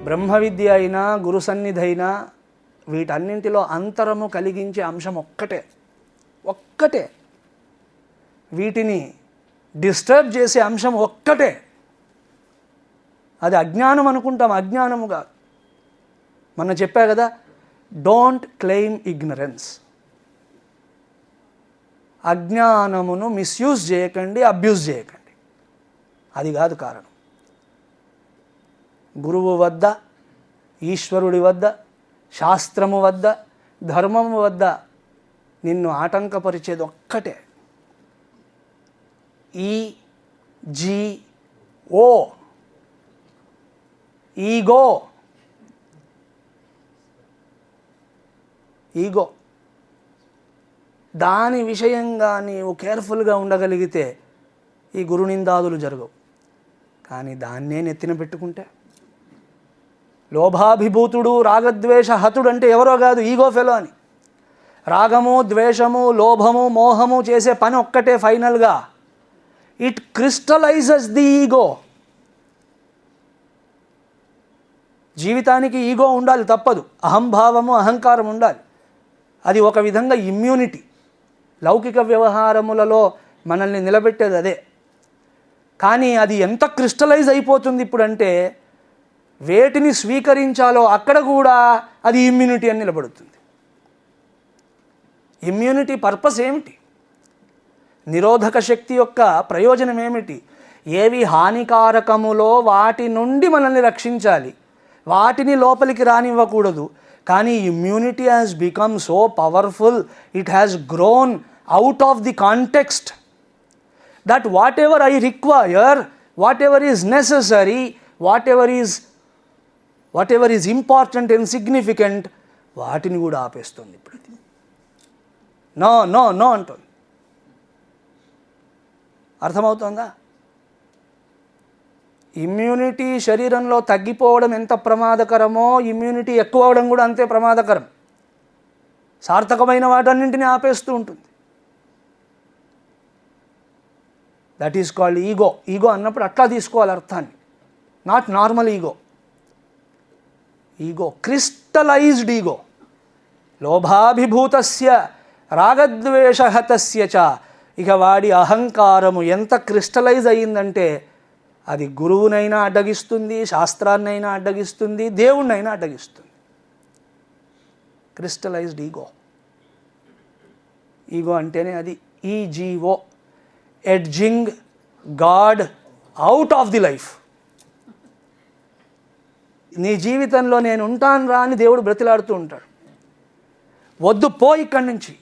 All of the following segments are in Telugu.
బ్రహ్మ విద్య అయినా గురు సన్నిధి అయినా వీటన్నింటిలో అంతరము కలిగించే అంశం ఒక్కటే. వీటిని డిస్టర్బ్ చేసే అంశం ఒక్కటే. అది అజ్ఞానం అనుకుంటాం, అజ్ఞానముగా. మొన్న చెప్పా కదా, డోంట్ క్లెయిమ్ ఇగ్నరెన్స్. అజ్ఞానమును మిస్యూజ్ చేయకండి, అబ్యూజ్ చేయకండి. అది కాదు కారణం. గురువు వద్ద, ఈశ్వరుడి వద్ద, శాస్త్రము వద్ద, ధర్మము వద్ద నిన్ను ఆటంకపరిచేది ఒక్కటే. Ego, ego. దాని విషయంగా నీవు కేర్ఫుల్గా ఉండగలిగితే ఈ గురునిందాదులు జరగవు. కానీ దాన్నే నెత్తిన పెట్టుకుంటే, లోభాభిభూతుడు రాగద్వేష హతుడు అంటే ఎవరో కాదు, ఈగో ఫెలో అని. రాగము, ద్వేషము, లోభము, మోహము చేసే పని ఒక్కటే ఫైనల్గా. It crystallises the ego. జీవితానికి ఈగో ఉండాలి, తప్పదు. అహంభావము, అహంకారం ఉండాలి. అది ఒక విధంగా ఇమ్యూనిటీ. లౌకిక వ్యవహారములలో మనల్ని నిలబెట్టేది అదే. కానీ అది ఎంత క్రిస్టలైజ్ అయిపోతుంది ఇప్పుడంటే, వేటిని స్వీకరించాలో అక్కడ కూడా అది ఇమ్యూనిటీ అని నిలబడుతుంది. ఇమ్యూనిటీ పర్పస్ ఏమిటి? నిరోధక శక్తి యొక్క ప్రయోజనం ఏమిటి? ఏవి హానికారకములో వాటి నుండి మనల్ని రక్షించాలి, వాటిని లోపలికి రానివ్వకూడదు. కానీ immunity has become so powerful, it has grown out of the context that what ever I require, what ever is necessary, what ever is important and significant, వాటిని కూడా ఆపేస్తుంది. ఇప్పుడు అది నో నో నో అంటుంది. అర్థమవుతుందా? ఇమ్యూనిటీ శరీరంలో తగ్గిపోవడం ఎంత ప్రమాదకరమో, ఇమ్యూనిటీ ఎక్కువ అవడం కూడా అంతే ప్రమాదకరం. సార్థకమైన వాటన్నింటినీ ఆపేస్తూ ఉంటుంది. That is called ego. Ego అన్నప్పుడు అట్లా తీసుకోవాలి అర్థాన్ని, not normal ego. Ego, crystallised ego. లోభాభిభూతస్య రాగద్వేషహతస్య చ. ఇక వాడి అహంకారము ఎంత క్రిస్టలైజ్ అయ్యిందంటే అది గురువునైనా అడ్డగిస్తుంది, శాస్త్రాన్నైనా అడ్డగిస్తుంది, దేవుణ్ణైనా అడ్డగిస్తుంది. Crystallised ego. ఈగో అంటేనే అది E G O, edging God out of the life. నీ జీవితంలో నేను ఉంటాను రా అని దేవుడు బ్రతిలాడుతూ ఉంటాడు. వద్దు, పో ఇక్కడి నుంచి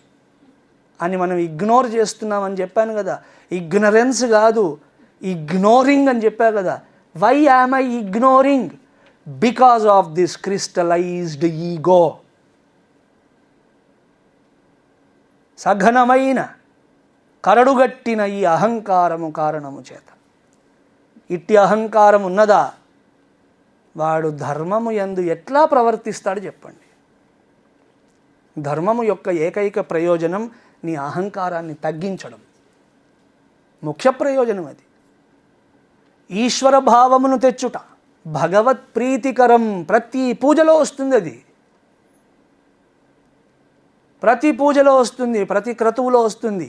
అని మనం ఇగ్నోర్ చేస్తున్నామని చెప్పాను కదా. ఇగ్నరెన్స్ కాదు, ఇగ్నోరింగ్ అని చెప్పా కదా. Why am I ignoring? Because of this crystallised ego. సఘనమైన కరడుగట్టిన ఈ అహంకారము కారణము చేత. ఇట్టి అహంకారం ఉన్నదా, వాడు ధర్మము యందు ఎట్లా ప్రవర్తిస్తాడు చెప్పండి. ధర్మము యొక్క ఏకైక ప్రయోజనం నీ అహంకారాన్ని తగ్గించడం. ముఖ్య ప్రయోజనం అది. ఈశ్వర భావమును తెచ్చుట, భగవత్ ప్రీతికరం. ప్రతి పూజలో వస్తుంది అది. ప్రతి పూజలో వస్తుంది, ప్రతి క్రతువులో వస్తుంది.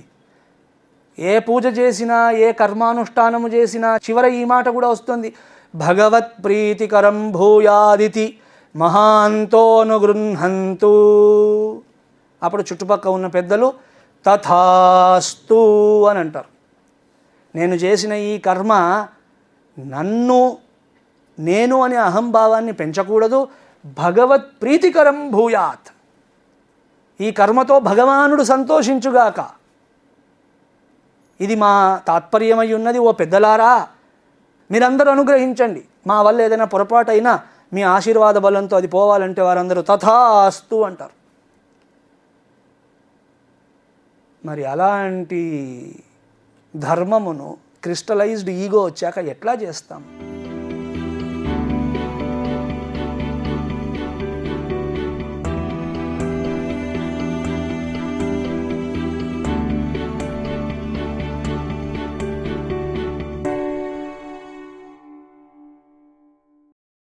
ఏ పూజ చేసినా, ఏ కర్మానుష్ఠానము చేసినా చివర ఈ మాట కూడా వస్తుంది, భగవత్ ప్రీతికరం భూయాదితి మహాంతోనుగృహంతు. అప్పుడు చుట్టుపక్కల ఉన్న పెద్దలు తథాస్తు అని అంటారు. నేను చేసిన ఈ కర్మ నేను అనే అహంభావాన్ని పెంచకూడదు. భగవత్ ప్రీతికరం భూయాత్. ఈ కర్మతో భగవానుడు సంతోషించుగాక. ఇది మా తాత్పర్యమై ఉన్నది. ఓ పెద్దలారా, మీరందరూ అనుగ్రహించండి. మా వల్ల ఏదైనా పొరపాటు అయినా మీ ఆశీర్వాద బలంతో అది పోవాలంటే వారందరూ తథాస్తు అంటారు. మరి అలాంటి ధర్మమును క్రిస్టలైజ్డ్ ఈగో వచ్చాక ఎట్లా చేస్తాం?